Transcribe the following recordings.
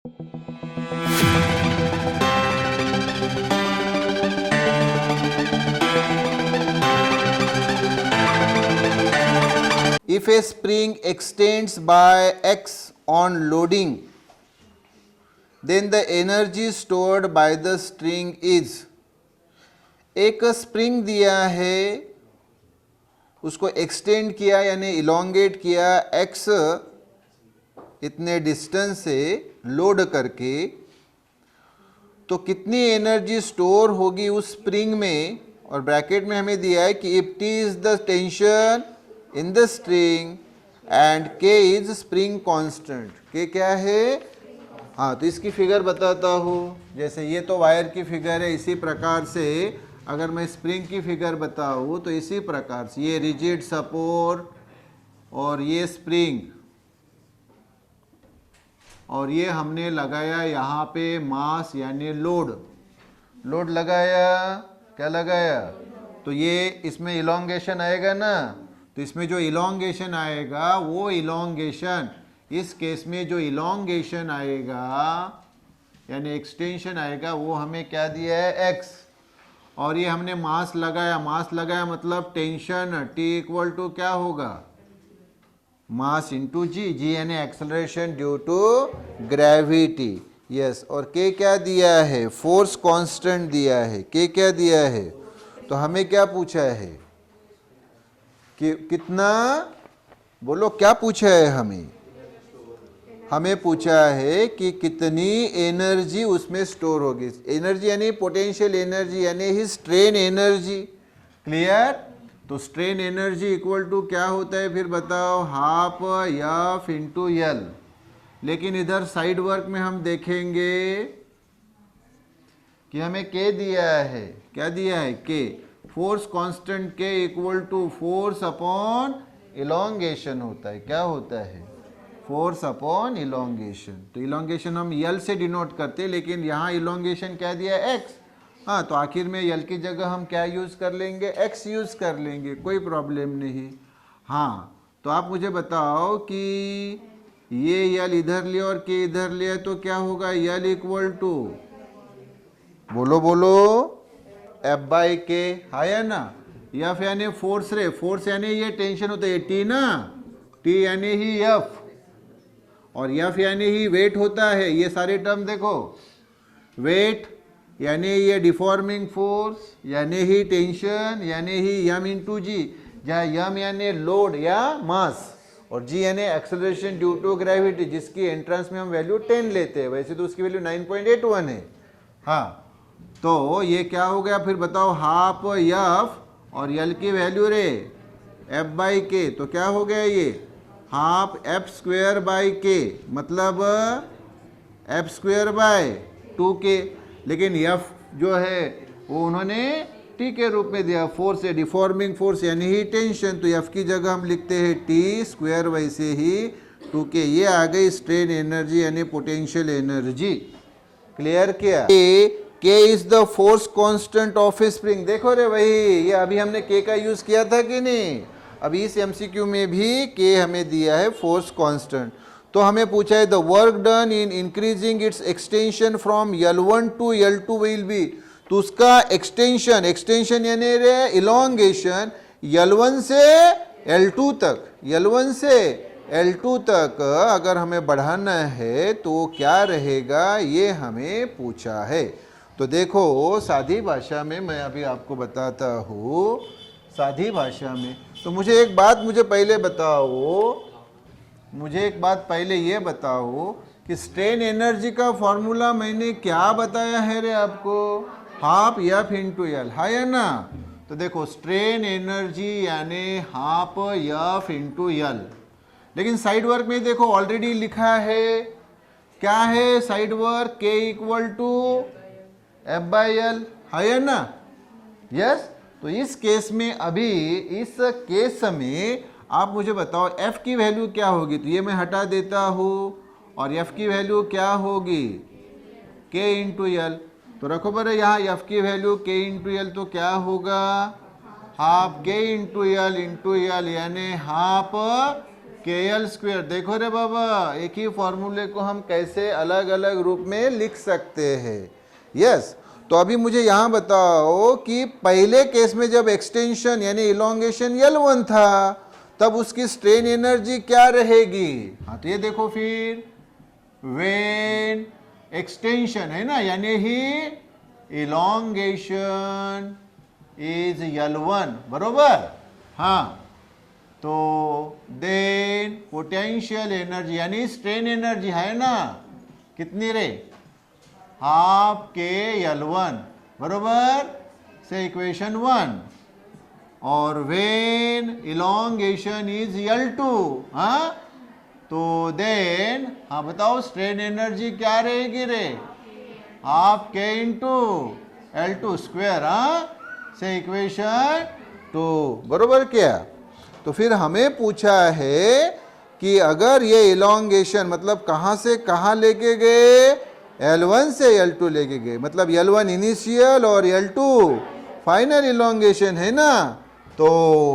If a spring extends by x on loading, then the energy stored by the string is, एक spring दिया है, उसको extend किया यानी इलोंगेट किया x इतने डिस्टेंस से लोड करके, तो कितनी एनर्जी स्टोर होगी उस स्प्रिंग में, और ब्रैकेट में हमें दिया है कि if T is the tension in the string and K is spring constant. K क्या है? हाँ, तो इसकी फिगर बताता हूँ। जैसे ये तो वायर की फिगर है, इसी प्रकार से अगर मैं स्प्रिंग की फिगर बताऊँ तो इसी प्रकार से ये रिजिड सपोर्ट और ये स्प्रिंग, और ये हमने लगाया यहाँ पे मास यानी लोड लगाया, क्या लगाया? तो ये इसमें इलोंगेशन आएगा ना, तो इसमें जो इलोंगेशन आएगा वो इलोंगेशन, इस केस में जो इलोंगेशन आएगा यानी एक्सटेंशन आएगा वो हमें क्या दिया है? x। और ये हमने मास लगाया मतलब टेंशन T इक्वल टू क्या होगा? मास इंटू जी यानी acceleration due to gravity. Yes, और K क्या दिया है? फोर्स कांस्टेंट दिया है। K क्या दिया है? तो हमें क्या पूछा है कि कितना, बोलो क्या पूछा है हमें पूछा है कि कितनी एनर्जी उसमें स्टोर होगी। एनर्जी यानी पोटेंशियल एनर्जी यानी ही स्ट्रेन एनर्जी। क्लियर? तो स्ट्रेन एनर्जी इक्वल टू क्या होता है फिर बताओ? Half F into L. लेकिन इधर साइड वर्क में हम देखेंगे कि हमें K दिया है। क्या दिया है? K। Force constant K equal to force upon elongation होता है। क्या होता है? Force upon elongation. तो इलोंगेशन हम L से डिनोट करते हैं, लेकिन यहाँ इलोंगेशन क्या दिया है? X। हाँ, तो आखिर में L की जगह हम क्या यूज़ कर लेंगे? X यूज़ कर लेंगे, कोई प्रॉब्लम नहीं। हाँ, तो आप मुझे बताओ कि ये L इधर लिया और K इधर लिया तो क्या होगा? L इक्वल टू, बोलो F बाई K, है ना? F यानी फोर्स रे, फोर्स यानी ये टेंशन होता है T ना, T यानी ही F, और F यानी ही वेट होता है। ये सारे टर्म देखो, वेट यानी ये डिफॉर्मिंग फोर्स यानी ही टेंशन यानी ही M इंटू जी, जहाँ M यानी लोड या मास और G यानी एक्सेलरेशन ड्यू टू ग्रेविटी, जिसकी एंट्रेंस में हम वैल्यू 10 लेते हैं, वैसे तो उसकी वैल्यू 9.81 है। हाँ, तो ये क्या हो गया फिर बताओ? हाफ F और L की वैल्यू रे F बाई K, तो क्या हो गया? ये half F square by K मतलब F स्क्वेयर बाय 2K। लेकिन F जो है वो उन्होंने T के रूप में दिया, फोर्स है, डिफॉर्मिंग फोर्स यानी ही टेंशन, तो F की जगह हम लिखते हैं T स्क्वेयर, वैसे ही 2K। ये आ गई स्ट्रेन एनर्जी यानी पोटेंशियल एनर्जी। क्लियर किया? K is the force constant of A spring. देखो रे वही, ये अभी हमने K का यूज किया था कि नहीं? अभी इस MCQ में भी K हमें दिया है फोर्स कांस्टेंट। तो हमें पूछा है the work done in increasing its extension from L1 to L2 will be. तो उसका एक्सटेंशन यानी रे इलोंगेशन L1 से L2 तक अगर हमें बढ़ाना है तो क्या रहेगा, ये हमें पूछा है। तो देखो सादी भाषा में मैं अभी आपको बताता हूँ, सादी भाषा में। तो मुझे एक बात पहले ये बताओ कि स्ट्रेन एनर्जी का फॉर्मूला मैंने क्या बताया है रे आपको? हाफ F इंटू एल, है ना? तो देखो स्ट्रेन एनर्जी यानी हाफ F इंटू एल। लेकिन साइड वर्क में देखो ऑलरेडी लिखा है, क्या है side work? K equal to F by L, है ना? यस। तो इस केस में, अभी इस केस में आप मुझे बताओ F की वैल्यू क्या होगी? तो ये मैं हटा देता हूँ, और F की वैल्यू क्या होगी? K into L. तो रखो पर यहाँ F की वैल्यू K इंटू एल, तो क्या होगा? हाफ K इंटू एल यानी हाफ KL स्क्वायर। देखो रे बाबा, एक ही फॉर्मूले को हम कैसे अलग अलग रूप में लिख सकते हैं। यस, तो अभी मुझे यहाँ बताओ कि पहले केस में जब एक्सटेंशन यानी इलोंगेशन L1 था तब उसकी स्ट्रेन एनर्जी क्या रहेगी। हाँ तो ये देखो फिर, वेन एक्सटेंशन है ना, यानी ही इलोंगेशन इज L1, बरोबर। हाँ, तो देन पोटेंशियल एनर्जी यानी स्ट्रेन एनर्जी है ना, कितनी रे, हाफ के L1, बरोबर से इक्वेशन 1। और वेन इलोंगेशन इज L2, हाँ, तो देन हाँ बताओ स्ट्रेन एनर्जी क्या रहेगी रे, हाफ के इंटू L2 स्क्वायर, हाँ, से इक्वेशन 2, बरोबर क्या। तो फिर हमें पूछा है कि अगर ये इलोंगेशन मतलब कहाँ से कहाँ लेके गए, L1 से L2 लेके गए, मतलब L1 इनिशियल और L2 फाइनल इलोंगेशन है ना। तो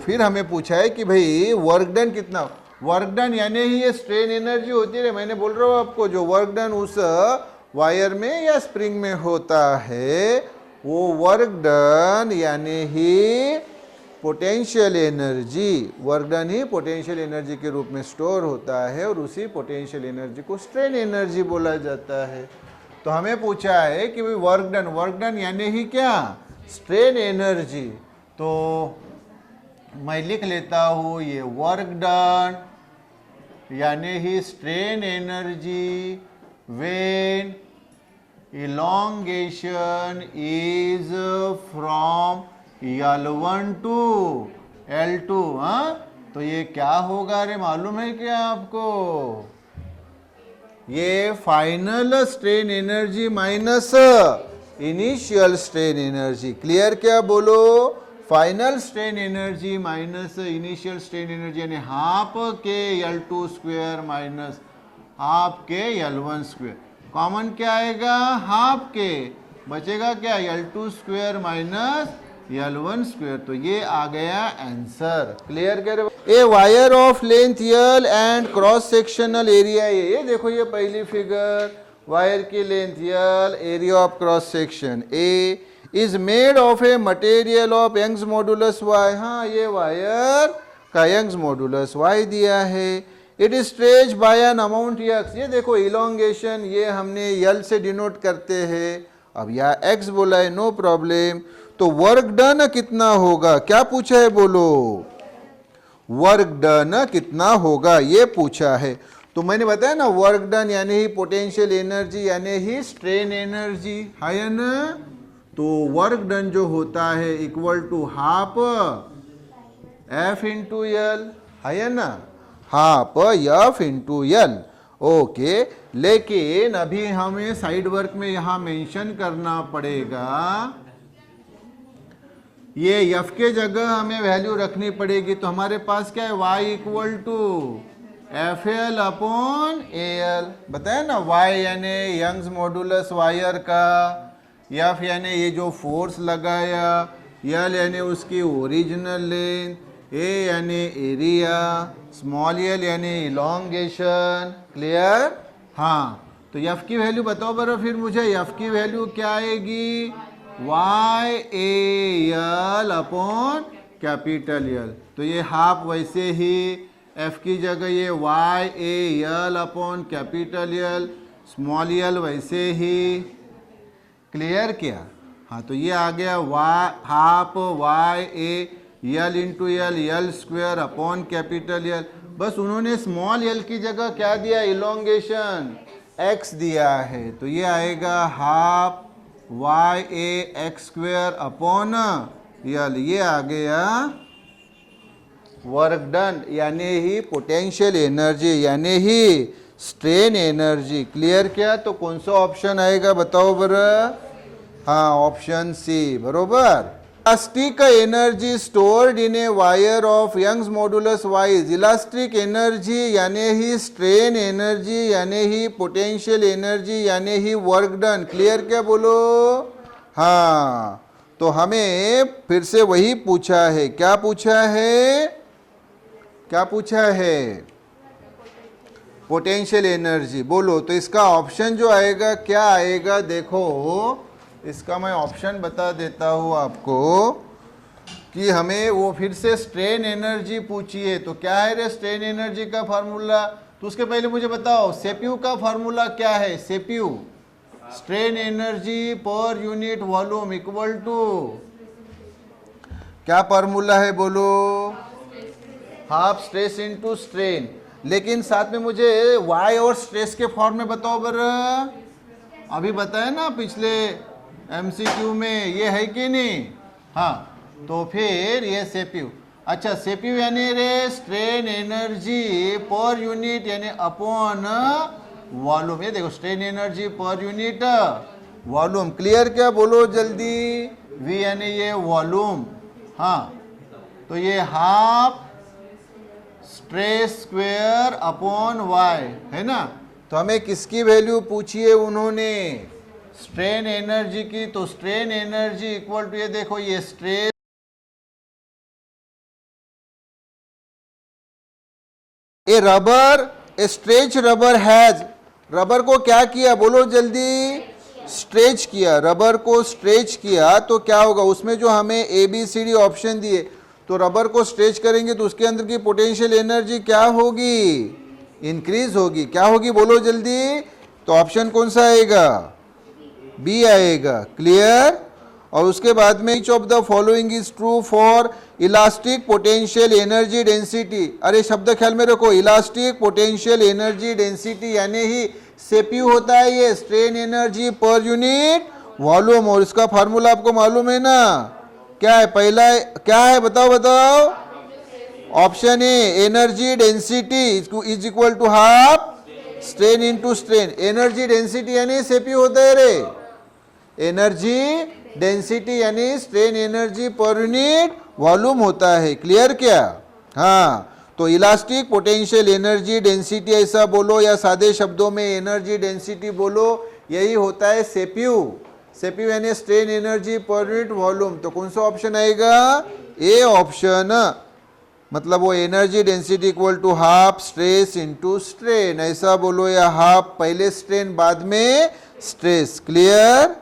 फिर हमें पूछा है कि भाई वर्क डन कितना, वर्क डन यानी ही ये स्ट्रेन एनर्जी होती है। मैंने बोल रहा हूँ आपको, जो वर्क डन उस वायर में या स्प्रिंग में होता है वो वर्क डन यानी ही पोटेंशियल एनर्जी, वर्क डन ही पोटेंशियल एनर्जी के रूप में स्टोर होता है और उसी पोटेंशियल एनर्जी को स्ट्रेन एनर्जी बोला जाता है। तो हमें पूछा है कि भाई वर्क डन यानी ही क्या, स्ट्रेन एनर्जी। तो मैं लिख लेता हूँ ये वर्क डन यानी ही strain energy when elongation is from L1 to L2, हाँ, तो ये क्या होगा रे, मालूम है क्या आपको, ये final strain energy minus initial strain energy. Clear क्या, बोलो, final strain energy minus initial strain energy यानी हाफ के L2 स्क्वायर माइनस हाफ के L1 स्क्वायर। कॉमन क्या आएगा, हाफ के, बचेगा क्या, L2 square minus L1 square. तो ये आ गया आंसर। क्लियर कर, a wire of length L and cross sectional area, ये देखो ये पहली फिगर, वायर की length L, area of cross section A is made of a material of Young's modulus Y। हाँ, ये वायर का यंग्स मॉडुलस Y दिया है। It is stretch by an amount x, ये देखो इलोंगेशन ये हमने L से डिनोट करते हैं, अब यहाँ x बोला है, नो प्रॉब्लम। तो वर्क डन कितना होगा, क्या पूछा है, बोलो, वर्क डन कितना होगा ये पूछा है। तो मैंने बताया ना, वर्क डन यानी ही पोटेंशियल एनर्जी यानी ही स्ट्रेन एनर्जी है ना। तो वर्क डन जो होता है equal to half F into L है ना, half F into L। Okay, लेकिन अभी हमें साइड वर्क में यहां मेंशन करना पड़ेगा, ये F के जगह हमें वैल्यू रखनी पड़ेगी। तो हमारे पास क्या है, Y equal to FL upon AL, बताया ना, Y यानी यंग्स मॉडुलस वायर का, F यानी ये जो फोर्स लगाया, L यानी उसकी ओरिजिनल लेंथ, A यानी एरिया, स्मॉल l यानी इलोंगेशन। क्लियर, हाँ, तो F की वैल्यू बताओ बरा फिर मुझे, F की वैल्यू क्या आएगी, YAL अपॉन कैपिटल L। तो ये हाफ वैसे ही F की जगह ये YAL upon capital L, small l वैसे ही। क्लियर क्या, हाँ, तो ये आ गया half YAL into L square upon capital L। बस उन्होंने स्मॉल l की जगह क्या दिया, इलोंगेशन x दिया है, तो ये आएगा half YAX square upon L। ये आ गया वर्क डन यानी ही पोटेंशियल एनर्जी यानी ही स्ट्रेन एनर्जी। क्लियर क्या, तो कौन सा ऑप्शन आएगा बताओ बरा, हाँ, ऑप्शन सी, बरोबर। Elastic energy stored in a wire of Young's modulus Y, elastic energy यानी ही स्ट्रेन एनर्जी यानी ही पोटेंशियल एनर्जी यानी ही वर्क डन। क्लियर क्या, बोलो, हाँ। तो हमें फिर से वही पूछा है, क्या पूछा है, क्या पूछा है, पोटेंशियल एनर्जी। बोलो तो इसका ऑप्शन जो आएगा क्या आएगा, देखो इसका मैं ऑप्शन बता देता हूँ आपको कि हमें वो फिर से स्ट्रेन एनर्जी पूछी है, तो क्या है रे स्ट्रेन एनर्जी का फार्मूला। तो उसके पहले मुझे बताओ सेप्यू का फार्मूला क्या है। सेप्यू strain energy per unit volume equal to क्या फार्मूला है बोलो, हाफ स्ट्रेस इनटू स्ट्रेन। लेकिन साथ में मुझे वाई और स्ट्रेस के फॉर्म में बताओ बर, अभी बताया ना पिछले एमसीक्यू में, ये है कि नहीं। हाँ तो फिर ये सेप्यू, अच्छा सेप्यू यानी रे स्ट्रेन एनर्जी पर यूनिट यानी अपॉन वॉल्यूम। ये देखो strain energy per unit volume, clear क्या बोलो जल्दी। वी यानी ये वॉल्यूम, हाँ तो ये half stress square upon Y है ना। तो हमें किसकी वैल्यू पूछी है उन्होंने, स्ट्रेन एनर्जी की। तो स्ट्रेन एनर्जी इक्वल टू ये देखो ये stress, A rubber A stretch rubber has, rubber को क्या किया बोलो जल्दी, स्ट्रेच किया, रबर को स्ट्रेच किया तो क्या होगा, उसमें जो हमें A B C D option दिए, तो रबर को स्ट्रेच करेंगे तो उसके अंदर की पोटेंशियल एनर्जी क्या होगी, इंक्रीज होगी। क्या होगी बोलो जल्दी। तो ऑप्शन कौन सा आएगा, बी आएगा, क्लियर। और उसके बाद में each of the following is true for elastic potential energy density. अरे शब्द ख्याल में रखो, इलास्टिक पोटेंशियल एनर्जी डेंसिटी यानी ही सेप्यू होता है ये strain energy per unit volume. और इसका फार्मूला आपको मालूम है ना, क्या है, पहला क्या है बताओ बताओ। Option A energy density is equal to half strain into strain. Energy density यानी सेप्यू होता है रे, एनर्जी डेंसिटी यानी strain energy per unit volume होता है, क्लियर क्या। हाँ तो इलास्टिक पोटेंशियल एनर्जी डेंसिटी ऐसा बोलो या सादे शब्दों में एनर्जी डेंसिटी बोलो, यही होता है सेप्यू। सेप्यू यानी strain energy per unit volume. तो कौन सा ऑप्शन आएगा, ए ऑप्शन, मतलब वो energy density equal to half stress into strain ऐसा बोलो, या हाफ पहले स्ट्रेन बाद में स्ट्रेस, क्लियर।